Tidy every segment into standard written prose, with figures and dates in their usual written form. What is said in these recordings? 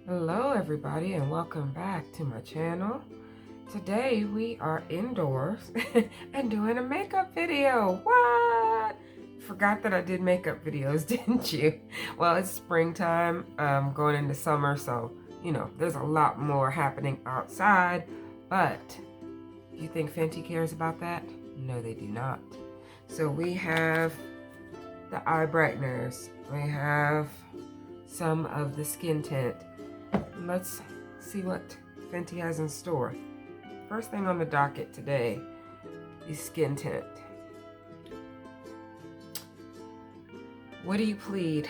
Hello everybody and welcome back to my channel. Today we are indoors and doing a makeup video. What? Forgot that I did makeup videos, didn't you? Well, it's springtime, going into summer, so there's a lot more happening outside, but you think Fenty cares about that? No, they do not. So we have the eye brighteners. We have some of the skin tint. Let's see what Fenty has in store. First thing on the docket today is skin tint. What do you plead,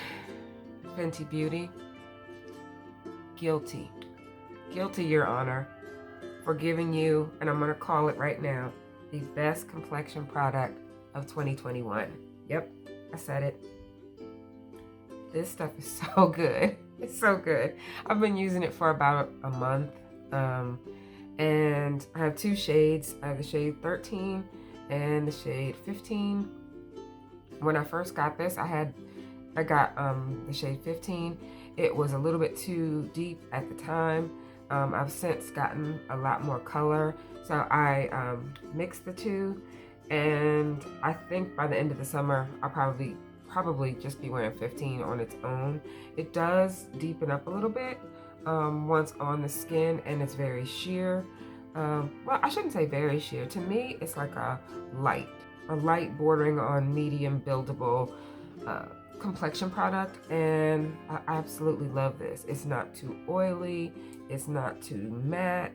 Fenty Beauty? Guilty. Guilty, Your Honor, for giving you, and I'm going to call it right now, the best complexion product of 2021. Yep, I said it. This stuff is so good. It's so good. I've been using it for about a month. And I have two shades. I have the shade 13 and the shade 15. When I first got this, I got the shade 15. It was a little bit too deep at the time. I've since gotten a lot more color. So I mixed the two, and I think by the end of the summer, I'll probably just be wearing 15 on its own. It does deepen up a little bit once on the skin, and it's very sheer. Well, I shouldn't say very sheer. To me, it's like a light bordering on medium buildable complexion product, and I absolutely love this. It's not too oily, it's not too matte,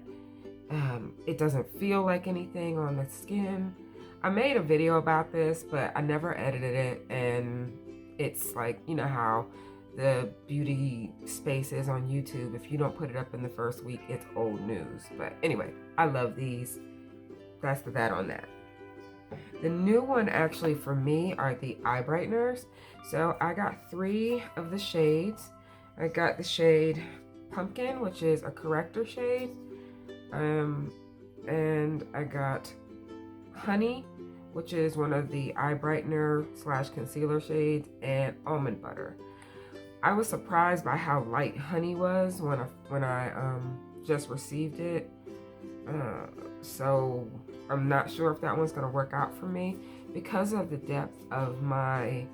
it doesn't feel like anything on the skin. I made a video about this, but I never edited it, and it's like, you know how the beauty space is on YouTube. If you don't put it up in the first week, it's old news. But anyway, I love these. That's that on that. The new one actually for me are the eye brighteners. So I got 3 of the shades. I got the shade Pumpkin, which is a corrector shade. And I got Honey, which is one of the eye brightener / concealer shades, and Almond Butter. I was surprised by how light Honey was when I just received it. So I'm not sure if that one's gonna work out for me. Because of the depth of my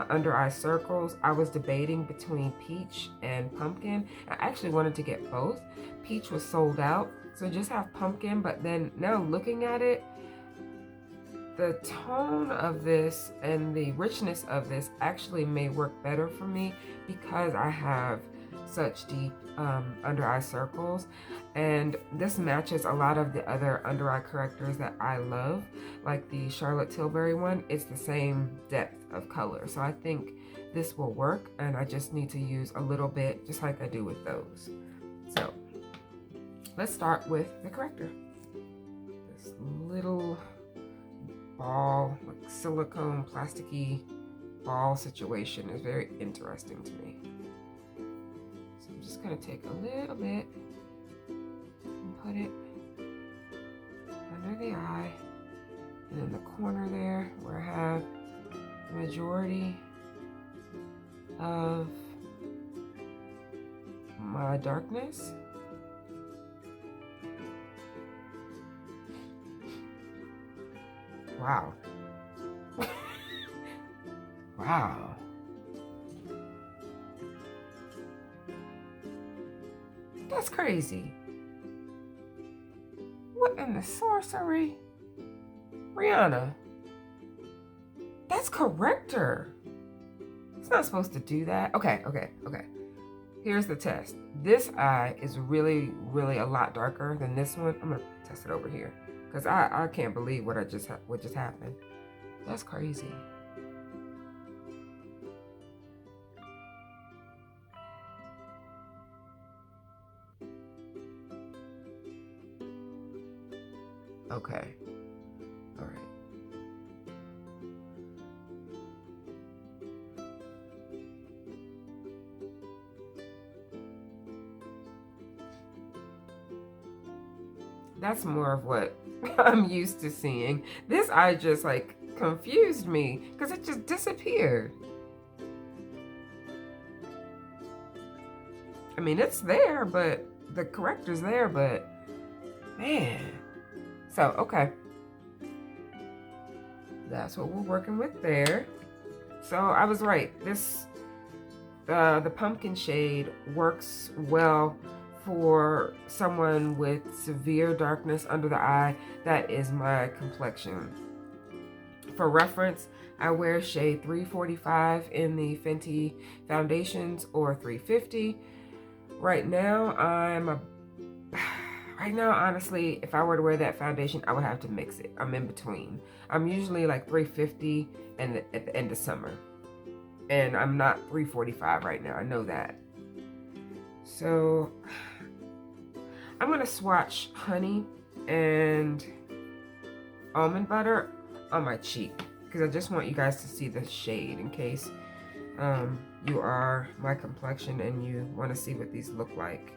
under eye circles, I was debating between Peach and Pumpkin. I actually wanted to get both. Peach was sold out, so just have Pumpkin, but then now looking at it, the tone of this and the richness of this actually may work better for me because I have such deep under eye circles, and this matches a lot of the other under eye correctors that I love, like the Charlotte Tilbury one. It's the same depth of color, so I think this will work, and I just need to use a little bit just like I do with those. So let's start with the corrector. This little ball, like silicone plasticky ball situation is very interesting to me. So I'm just gonna take a little bit and put it under the eye, and in the corner there where I have the majority of my darkness. Wow. Wow. That's crazy. What in the sorcery? Rihanna. That's corrector. It's not supposed to do that. Okay. Here's the test. This eye is really a lot darker than this one. I'm gonna test it over here, because I can't believe what just happened. That's crazy. Okay. All right. That's more of what I'm used to seeing. This eye just like confused me because it just disappeared. I mean, it's there, but the corrector's there, but man. So, okay. That's what we're working with there. So I was right. This, the pumpkin shade works well for someone with severe darkness under the eye. That is my complexion. For reference, I wear shade 345 in the Fenty foundations or 350. Right now, honestly, if I were to wear that foundation, I would have to mix it. I'm in between. I'm usually like 350 and at the end of summer. And I'm not 345 right now. I know that. So I'm going to swatch honey and almond butter on my cheek, because I just want you guys to see the shade in case you are my complexion and you want to see what these look like.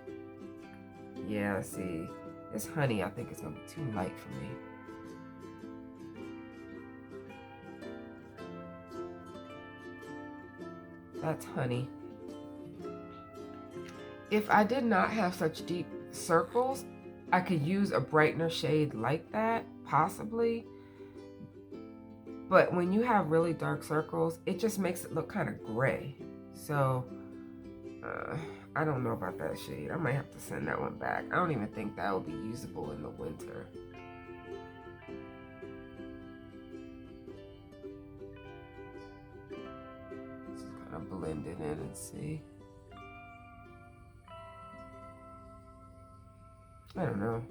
Yeah, see, this honey I think is going to be too light for me. That's honey. If I did not have such deep circles, I could use a brightener shade like that, possibly. But when you have really dark circles, it just makes it look kind of gray. So, I don't know about that shade. I might have to send that one back. I don't even think that would be usable in the winter. Just kind of blend it in and see. I don't know.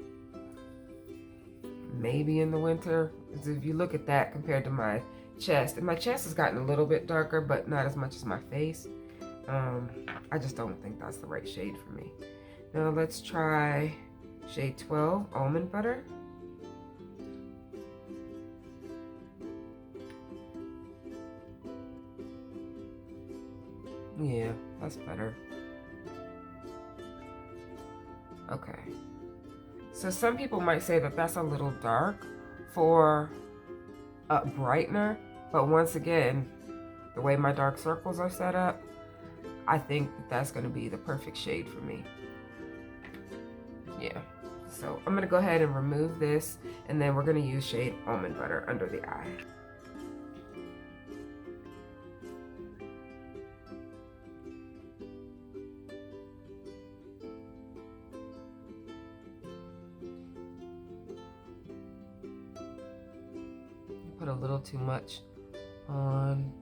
Maybe in the winter. If you look at that compared to my chest, and my chest has gotten a little bit darker, but not as much as my face. I just don't think that's the right shade for me. Now let's try shade 12, Almond Butter. Yeah, that's better. Okay. So some people might say that that's a little dark for a brightener, but once again, the way my dark circles are set up, I think that that's going to be the perfect shade for me. Yeah. So I'm going to go ahead and remove this, and then we're going to use shade Almond Butter under the eye. Put a little too much on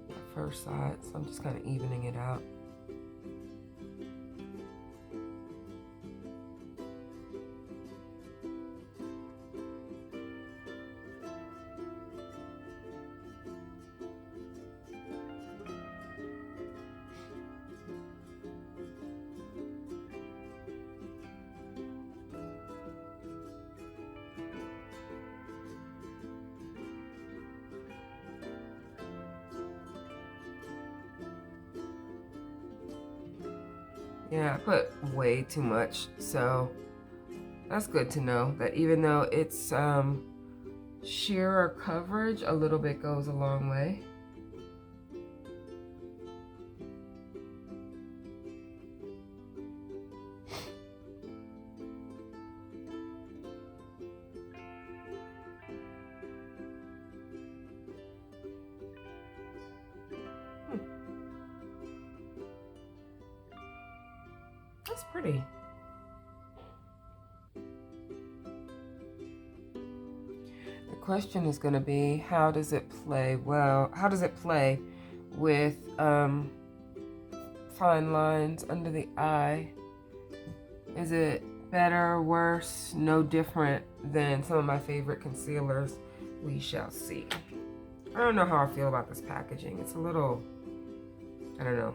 the first side, so I'm just kind of evening it out. Yeah, I put way too much, so that's good to know that even though it's sheerer coverage, a little bit goes a long way. That's pretty. The question is going to be, how does it play? Well, how does it play with fine lines under the eye? Is it better, worse, no different than some of my favorite concealers? We shall see. I don't know how I feel about this packaging. It's a little, I don't know.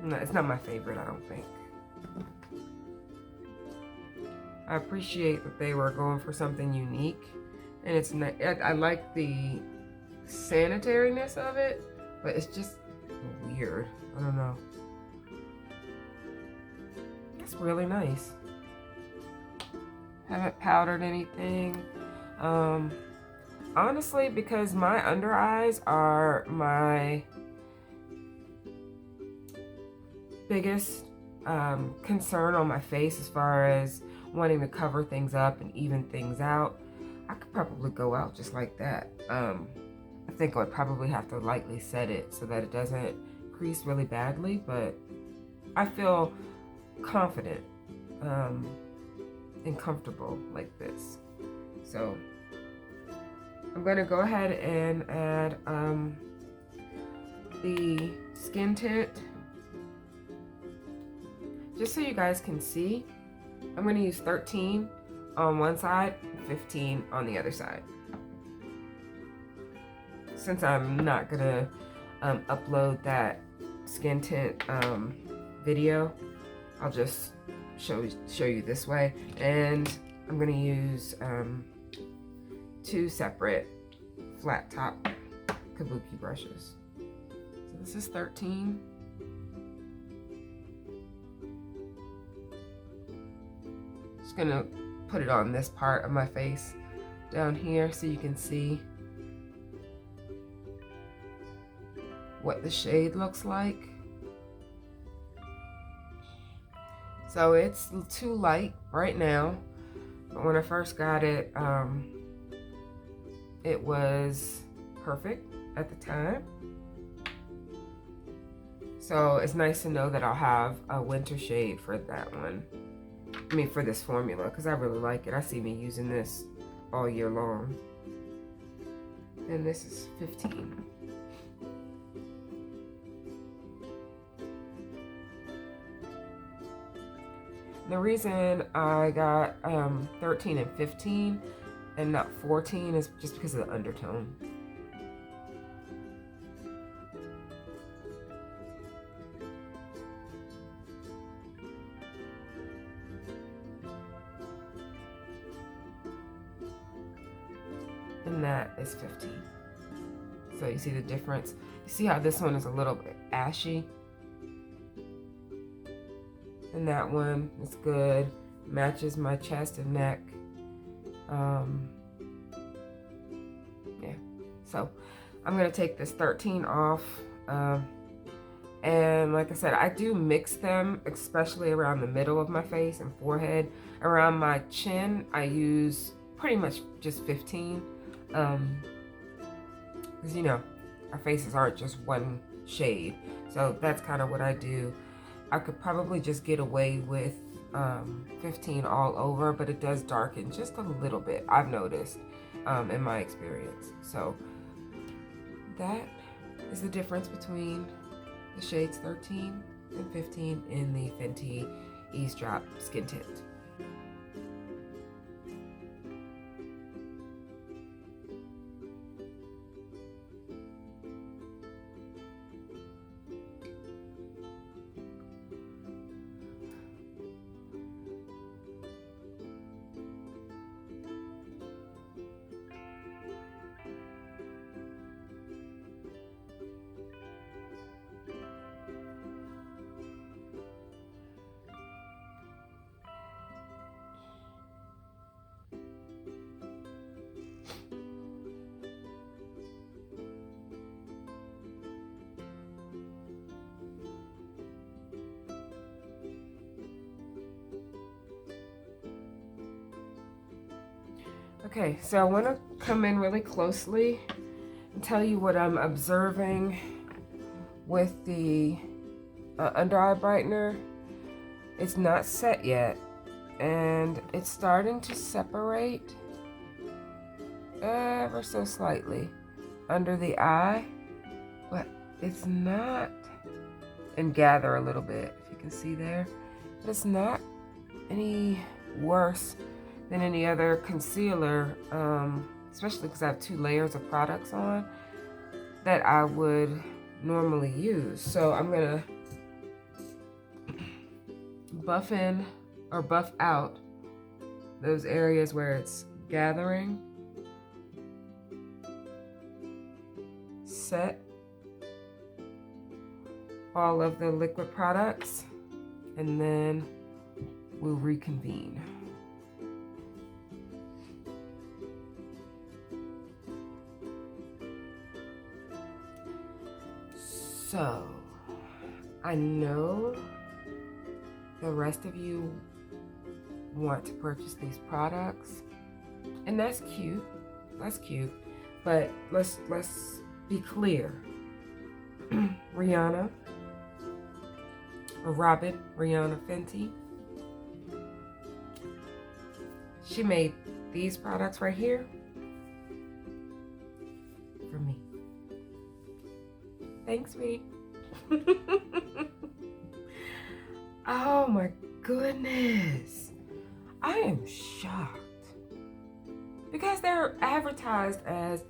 No, it's not my favorite, I don't think. I appreciate that they were going for something unique, and it's I like the sanitariness of it, but it's just weird. I don't know. It's really nice. Haven't powdered anything. Honestly, because my under eyes are my biggest concern on my face as far as wanting to cover things up and even things out, I could probably go out just like that. I think I would probably have to lightly set it so that it doesn't crease really badly, but I feel confident and comfortable like this. So I'm going to go ahead and add the skin tint. Just so you guys can see, I'm going to use 13 on one side and 15 on the other side. Since I'm not going to upload that skin tint video, I'll just show you this way. And I'm going to use 2 separate flat top kabuki brushes. So this is 13. Just gonna put it on this part of my face down here so you can see what the shade looks like. So it's too light right now, but when I first got it, it was perfect at the time. So it's nice to know that I'll have a winter shade for that one. I mean, for this formula, because I really like it. I see me using this all year long. And this is 15. The reason I got 13 and 15 and not 14 is just because of the undertone. And that is 15. So you see the difference? You see how this one is a little bit ashy? And that one is good. Matches my chest and neck. Yeah. So I'm going to take this 13 off. And like I said, I do mix them, especially around the middle of my face and forehead. Around my chin, I use pretty much just 15. Because you know, our faces aren't just one shade, so that's kind of what I do. I could probably just get away with 15 all over, but it does darken just a little bit, I've noticed in my experience. So that is the difference between the shades 13 and 15 in the Fenty Eaze Drop Skin Tint. Okay, so I want to come in really closely and tell you what I'm observing with the under eye brightener. It's not set yet, and it's starting to separate ever so slightly under the eye, but it's not, and gather a little bit, if you can see there, but it's not any worse than any other concealer, especially because I have 2 layers of products on that I would normally use. So I'm gonna buff in or buff out those areas where it's gathering, set all of the liquid products, and then we'll reconvene. So I know the rest of you want to purchase these products, and that's cute. That's cute. But let's be clear. Rihanna Fenty, she made these products right here for me. Thanks, sweetie. Oh my goodness. I am shocked. Because they're advertised as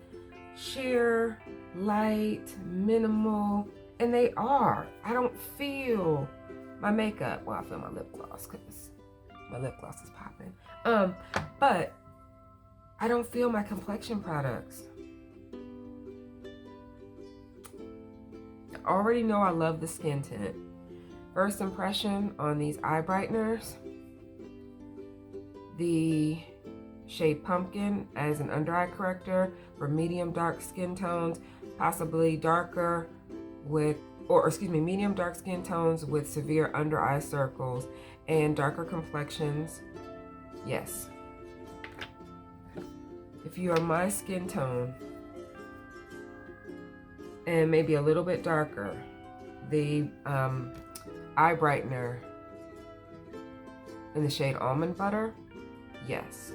sheer, light, minimal, and they are. I don't feel my makeup. Well, I feel my lip gloss because my lip gloss is popping. But I don't feel my complexion products. I already know I love the skin tint. First impression on these eye brighteners, the shade Pumpkin as an under eye corrector for medium dark skin tones, possibly darker medium dark skin tones with severe under eye circles and darker complexions. Yes. If you are my skin tone and maybe a little bit darker, the eye brightener in the shade Almond Butter, yes.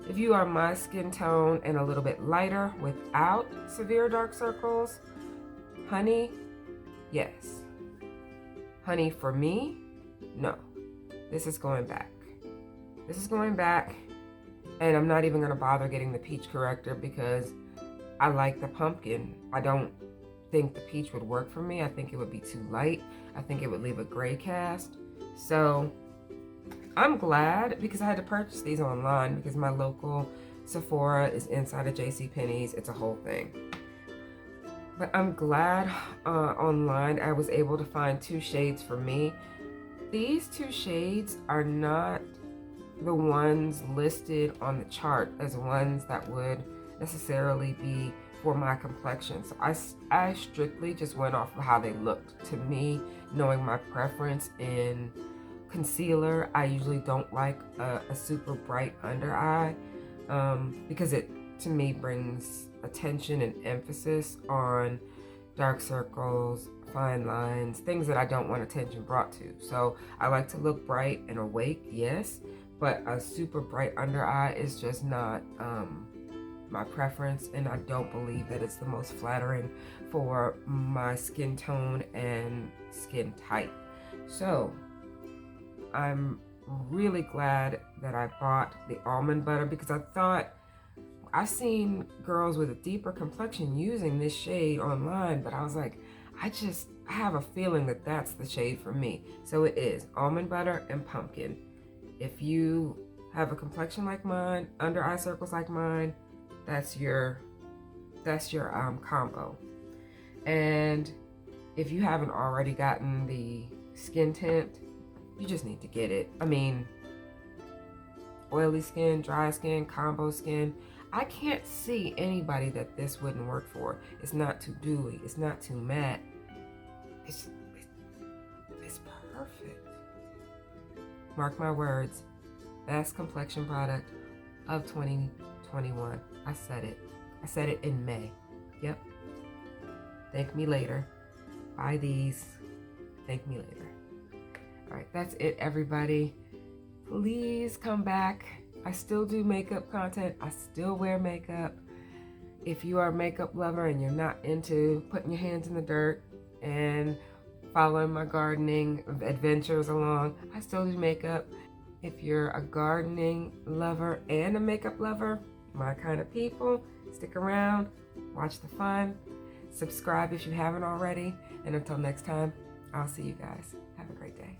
If you are my skin tone and a little bit lighter without severe dark circles, Honey, yes. Honey for me, no. This is going back. This is going back, and I'm not even gonna bother getting the peach corrector because I like the pumpkin. I don't think the peach would work for me. I think it would be too light. I think it would leave a gray cast. So I'm glad because I had to purchase these online because my local Sephora is inside of JCPenney's. It's a whole thing. But I'm glad online I was able to find two shades for me. These two shades are not the ones listed on the chart as ones that would necessarily be for my complexion. So I strictly just went off of how they looked to me, knowing my preference in concealer. I usually don't like a super bright under eye because it to me brings attention and emphasis on dark circles, fine lines, things that I don't want attention brought to. So I like to look bright and awake, yes, but a super bright under eye is just not my preference, and I don't believe that it's the most flattering for my skin tone and skin type. So I'm really glad that I bought the almond butter because I thought I've seen girls with a deeper complexion using this shade online, but I was like, I have a feeling that that's the shade for me. So it is Almond Butter and Pumpkin. If you have a complexion like mine, under eye circles like mine, that's your combo. And if you haven't already gotten the skin tint, you just need to get it. I mean, oily skin, dry skin, combo skin, I can't see anybody that this wouldn't work for. It's not too dewy, it's not too matte. It's perfect. Mark my words, best complexion product of 2021. I said it. I said it in May. Yep. Thank me later. Buy these. Thank me later. All right, that's it, everybody. Please come back. I still do makeup content. I still wear makeup. If you are a makeup lover and you're not into putting your hands in the dirt and following my gardening adventures along, I still do makeup. If you're a gardening lover and a makeup lover, my kind of people, stick around, watch the fun, subscribe if you haven't already, and until next time, I'll see you guys. Have a great day.